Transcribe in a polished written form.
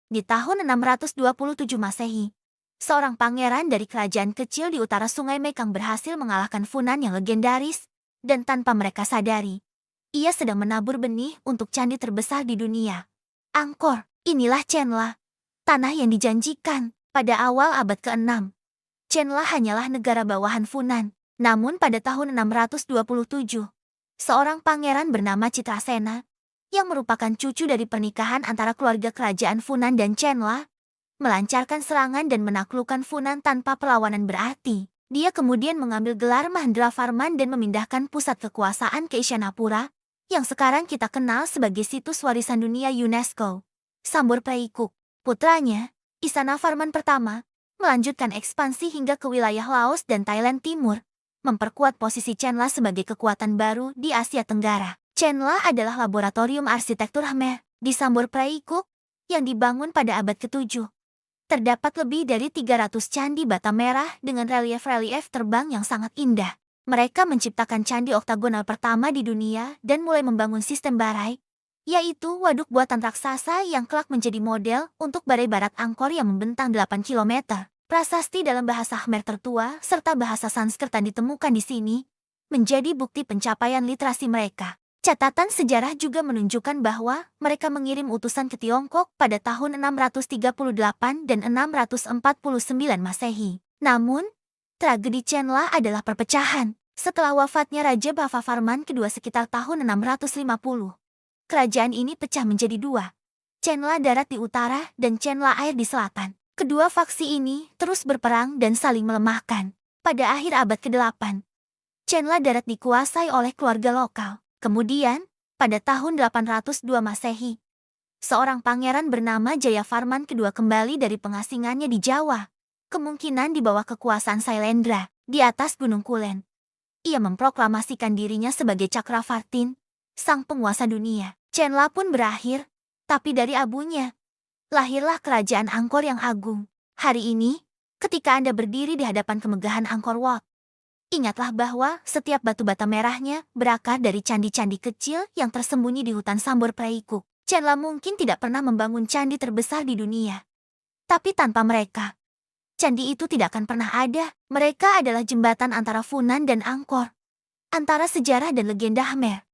Di tahun 627 Masehi, seorang pangeran dari kerajaan kecil di utara Sungai Mekong berhasil mengalahkan Funan yang legendaris, dan tanpa mereka sadari, ia sedang menabur benih untuk candi terbesar di dunia. Angkor, inilah Chenla, tanah yang dijanjikan. Pada awal abad ke-6, Chenla hanyalah negara bawahan Funan. Namun pada tahun 627, seorang pangeran bernama Citrasena, yang merupakan cucu dari pernikahan antara keluarga kerajaan Funan dan Chenla, melancarkan serangan dan menaklukkan Funan tanpa perlawanan berarti. Dia kemudian mengambil gelar Mahendra Varman dan memindahkan pusat kekuasaan ke Isyanapura, yang sekarang kita kenal sebagai situs warisan dunia UNESCO. Sambor Praikuk, putranya, Istana Varman pertama, melanjutkan ekspansi hingga ke wilayah Laos dan Thailand Timur, memperkuat posisi Chenla sebagai kekuatan baru di Asia Tenggara. Chenla adalah laboratorium arsitektur Khmer di Sambor Praikuk yang dibangun pada abad ke-7. Terdapat lebih dari 300 candi bata merah dengan relief-relief terbang yang sangat indah. Mereka menciptakan candi oktagonal pertama di dunia dan mulai membangun sistem barai, yaitu waduk buatan raksasa yang kelak menjadi model untuk barai barat Angkor yang membentang 8 km. Prasasti dalam bahasa Khmer tertua serta bahasa Sanskerta ditemukan di sini, menjadi bukti pencapaian literasi mereka. Catatan sejarah juga menunjukkan bahwa mereka mengirim utusan ke Tiongkok pada tahun 638 dan 649 Masehi. Namun, tragedi Chenla adalah perpecahan. Setelah wafatnya Raja Bava-Varman kedua sekitar tahun 650, kerajaan ini pecah menjadi dua. Chenla darat di utara dan Chenla air di selatan. Kedua faksi ini terus berperang dan saling melemahkan. Pada akhir abad ke-8, Chenla darat dikuasai oleh keluarga lokal. Kemudian, pada tahun 802 Masehi, seorang pangeran bernama Jayavarman kedua kembali dari pengasingannya di Jawa, kemungkinan di bawah kekuasaan Sailendra, di atas Gunung Kulen. Ia memproklamasikan dirinya sebagai Cakravartin, sang penguasa dunia. Chenla pun berakhir, tapi dari abunya, lahirlah kerajaan Angkor yang agung. Hari ini, ketika Anda berdiri di hadapan kemegahan Angkor Wat, ingatlah bahwa setiap batu bata merahnya berakar dari candi-candi kecil yang tersembunyi di hutan Sambor Praikuk. Chenla mungkin tidak pernah membangun candi terbesar di dunia. Tapi tanpa mereka, candi itu tidak akan pernah ada. Mereka adalah jembatan antara Funan dan Angkor, antara sejarah dan legenda Khmer.